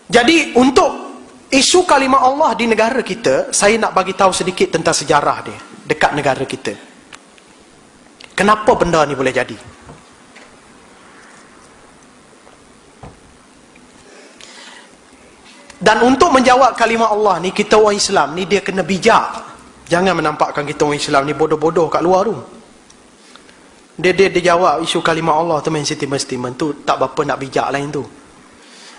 Jadi untuk isu kalimah Allah di negara kita, saya nak bagi tahu sedikit tentang sejarah dia dekat negara kita. Kenapa benda ni boleh jadi? Dan untuk menjawab kalimah Allah ni, kita orang Islam ni dia kena bijak. Jangan menampakkan kita orang Islam ni bodoh-bodoh kat luar tu. Dia jawab isu kalimah Allah tu main statement tu tak berapa nak bijak lain tu.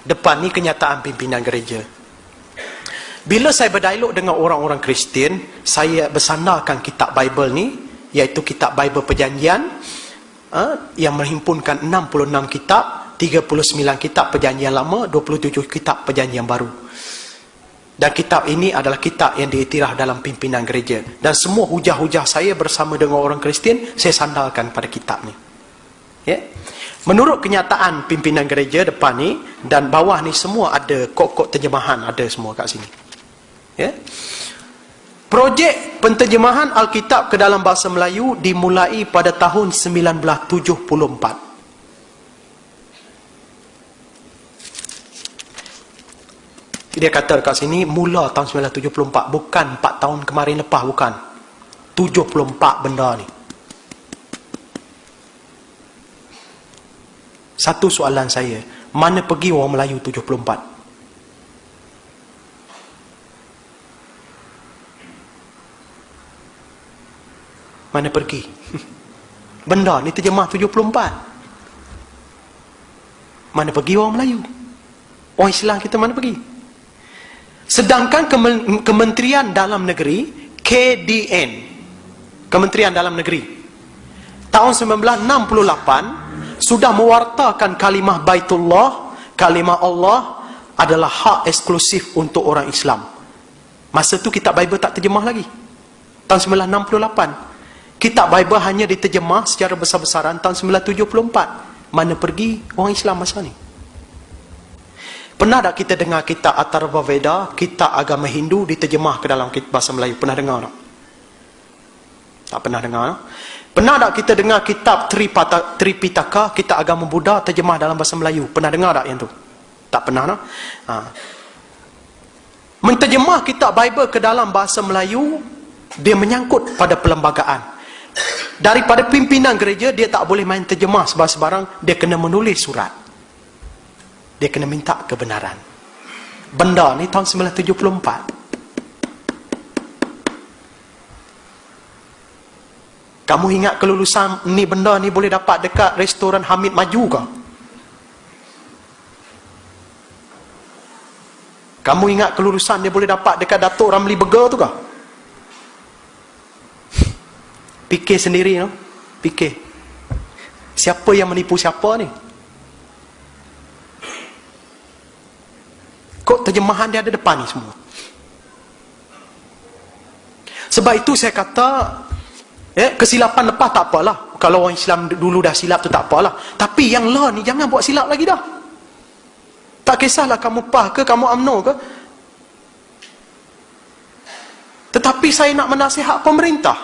Depan ni kenyataan pimpinan gereja. Bila saya berdialog dengan orang-orang Kristian, saya bersandarkan kitab Bible ni, iaitu kitab Bible Perjanjian, yang menghimpunkan 66 kitab, 39 kitab Perjanjian Lama, 27 kitab Perjanjian Baru. Dan kitab ini adalah kitab yang diiktiraf dalam pimpinan gereja. Dan semua hujah-hujah saya bersama dengan orang Kristian, saya sandarkan pada kitab ni. Ya? Menurut kenyataan pimpinan gereja depan ni dan bawah ni semua ada kod-kod terjemahan, ada semua kat sini. Ya? Projek penterjemahan Alkitab ke dalam bahasa Melayu dimulai pada tahun 1974. Dia kata kat sini mula tahun 1974, bukan 4 tahun kemarin lepas, bukan. 74 benda ni. Satu soalan saya, mana pergi orang Melayu 74? Mana pergi? Benda ni terjemah 74. Mana pergi orang Melayu? Orang Islam kita mana pergi? Sedangkan Kementerian Dalam Negeri, KDN, Kementerian Dalam Negeri, tahun 1968 sudah mewartakan kalimah Baitullah, kalimah Allah adalah hak eksklusif untuk orang Islam. Masa tu kitab Bible tak terjemah lagi. Tahun 1968. Kitab Bible hanya diterjemah secara besar-besaran tahun 1974. Mana pergi orang Islam masa ni? Pernah tak kita dengar kitab Atharva Veda, kitab agama Hindu diterjemah ke dalam bahasa Melayu? Pernah dengar tak? Tak pernah dengar. Tak? Pernah tak kita dengar kitab Tripitaka, kitab agama Buddha terjemah dalam bahasa Melayu? Pernah dengar tak yang tu? Tak pernah. Tak? Menterjemah kitab Bible ke dalam bahasa Melayu, dia menyangkut pada perlembagaan. Daripada pimpinan gereja, dia tak boleh main terjemah sebarang-sebarang, dia kena menulis surat. Dia kena minta kebenaran. Benda ni tahun 1974. Kamu ingat kelulusan ni, benda ni boleh dapat dekat restoran Hamid Maju ke? Kamu ingat kelulusan dia boleh dapat dekat Datuk Ramli Burger tu ke? Fikir sendiri, no? Fikir. Siapa yang menipu siapa ni? Kok terjemahan dia ada depan ni semua. Sebab itu saya kata, kesilapan lepas tak apalah. Kalau orang Islam dulu dah silap tu tak apalah. Tapi yang lah ni jangan buat silap lagi dah. Tak kisahlah kamu PAH ke, kamu UMNO ke. Tetapi saya nak menasihat pemerintah.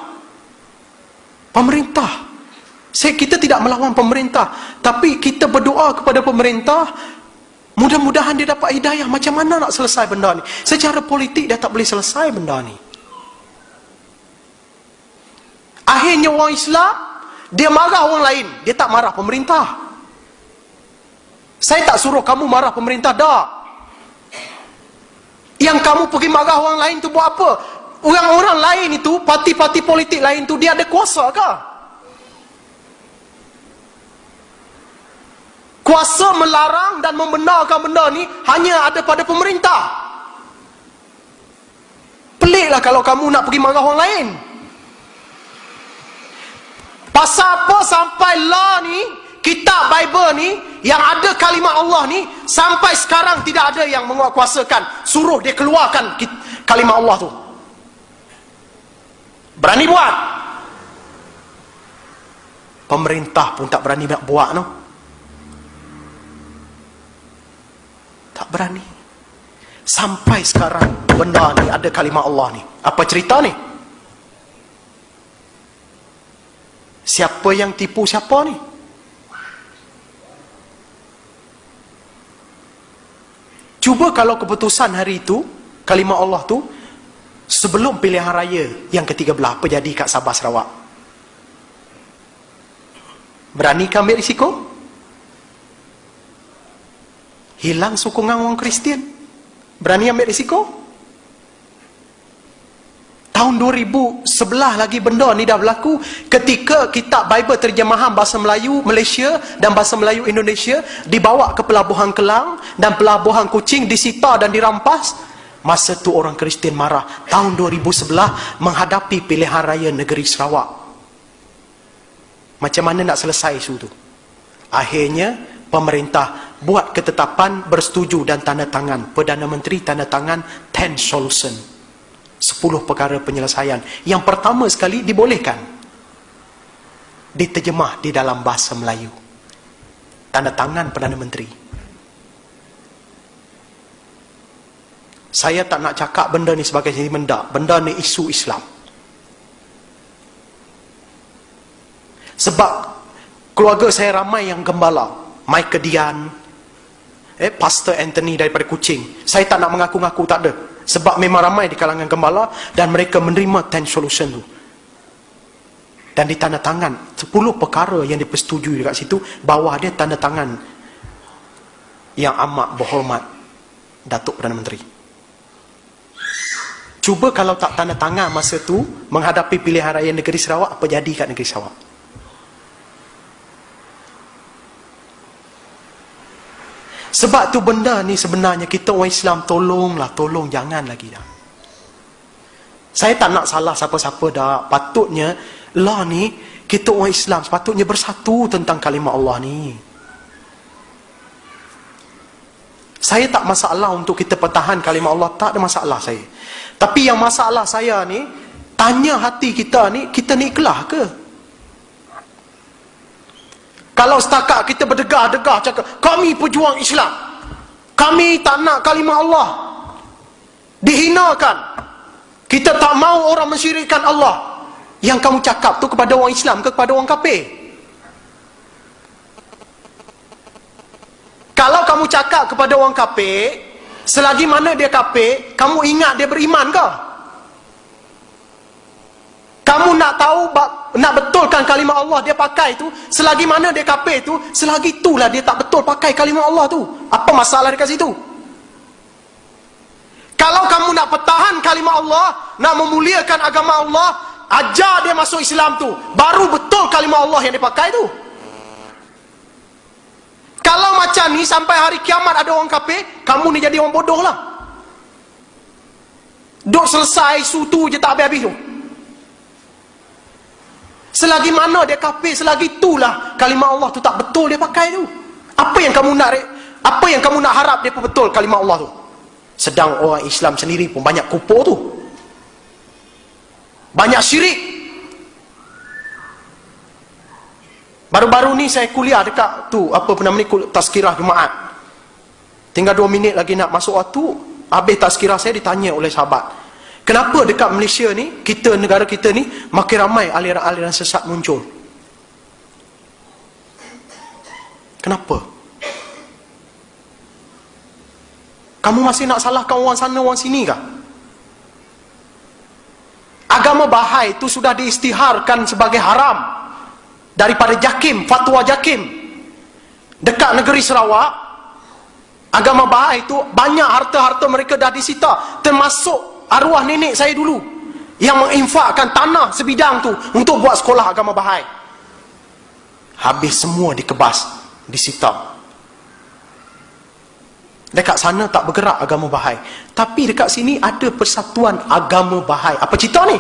Kita tidak melawan pemerintah, tapi kita berdoa kepada pemerintah, mudah-mudahan dia dapat hidayah. Macam mana nak selesai benda ni? Secara politik dia tak boleh selesai benda ni. Akhirnya orang Islam, dia marah orang lain, dia tak marah pemerintah. Saya tak suruh kamu marah pemerintah, tak. Yang kamu pergi marah orang lain tu buat apa? Orang-orang lain itu, parti-parti politik lain tu, dia ada kuasa ke? Kuasa melarang dan membenarkan benda ni hanya ada pada pemerintah. Peliklah kalau kamu nak pergi marah orang lain. Pasal apa sampai law ni, kitab Bible ni, yang ada kalimah Allah ni, sampai sekarang tidak ada yang menguatkuasakan, suruh dia keluarkan kalimah Allah tu. Berani buat. Pemerintah pun tak berani nak buat, no? Tak berani. Sampai sekarang benda ni ada kalimah Allah ni. Apa cerita ni? Siapa yang tipu siapa ni? Cuba kalau keputusan hari itu, kalimah Allah tu, sebelum pilihan raya yang ke-13, apa jadi kat Sabah Sarawak? Berani ke ambil risiko? Hilang sokongan orang Kristian. Berani ambil risiko? Tahun 2011 lagi benda ni dah berlaku ketika kitab Bible terjemahan bahasa Melayu Malaysia dan bahasa Melayu Indonesia dibawa ke pelabuhan Kelang dan pelabuhan Kuching, disita dan dirampas. Masa tu orang Kristian marah. Tahun 2011 menghadapi pilihan raya negeri Sarawak. Macam mana nak selesai isu tu? Akhirnya pemerintah buat ketetapan, bersetuju dan tanda tangan. Perdana Menteri tanda tangan 10 solution, 10 perkara penyelesaian. Yang pertama sekali dibolehkan diterjemah di dalam bahasa Melayu. Tanda tangan Perdana Menteri. Saya tak nak cakap benda ni sebagai mendak. Benda ni isu Islam. Sebab keluarga saya ramai yang gembala. Michael Dian, Pastor Anthony daripada Kuching. Saya tak nak mengaku-ngaku, tak ada. Sebab memang ramai di kalangan gembala dan mereka menerima 10 solution tu. Dan ditanda tangan 10 perkara yang dipersetujui dekat situ. Bawah dia tanda tangan yang amat berhormat Datuk Perdana Menteri. Cuba kalau tak tanda tangan masa tu menghadapi pilihan raya negeri Sarawak, apa jadi kat negeri Sarawak? Sebab tu benda ni sebenarnya kita orang Islam tolong jangan lagi dah. Saya tak nak salah siapa-siapa dah. Patutnya lah ni kita orang Islam sepatutnya bersatu tentang kalimah Allah ni. Saya tak masalah untuk kita pertahan kalimah Allah, tak ada masalah saya. Tapi yang masalah saya ni, tanya hati kita ni ikhlas ke? Kalau setakat kita berdegah-degah cakap, kami pejuang Islam, kami tak nak kalimah Allah dihinakan, kita tak mau orang mensyirikkan Allah. Yang kamu cakap tu kepada orang Islam ke kepada orang kafir? Kalau kamu cakap kepada orang kafir, selagi mana dia kafir, kamu ingat dia beriman ke? Kamu nak tahu, nak betulkan kalimah Allah dia pakai tu, selagi mana dia kafir tu, selagi itulah dia tak betul pakai kalimah Allah tu. Apa masalah dekat situ? Kalau kamu nak pertahan kalimah Allah, nak memuliakan agama Allah, ajar dia masuk Islam tu, baru betul kalimah Allah yang dia pakai tu. Kalau macam ni sampai hari kiamat ada orang kafir, kamu ni jadi orang bodoh lah. Duk selesai isu tu je tak habis-habis tu. Selagi mana dia kafir, selagi itulah kalimah Allah tu tak betul dia pakai tu. Apa yang kamu nak harap dia betul kalimah Allah tu? Sedang orang Islam sendiri pun banyak kufur tu, banyak syirik. Baru-baru ni saya kuliah dekat tu, tazkirah Jumaat. Tinggal 2 minit lagi nak masuk waktu, habis tazkirah saya ditanya oleh sahabat, kenapa dekat Malaysia ni, negara kita ni, makin ramai aliran-aliran sesat muncul? Kenapa? Kamu masih nak salahkan orang sana, orang sini kah? Agama Bahai itu sudah diisytiharkan sebagai haram daripada JAKIM, fatwa JAKIM. Dekat negeri Sarawak, agama Bahai itu banyak harta-harta mereka dah disita, termasuk arwah nenek saya dulu yang menginfakkan tanah sebidang tu untuk buat sekolah agama Bahai. Habis semua dikebas, disita. Dekat sana tak bergerak agama Bahai, tapi dekat sini ada persatuan agama Bahai. Apa cerita ni?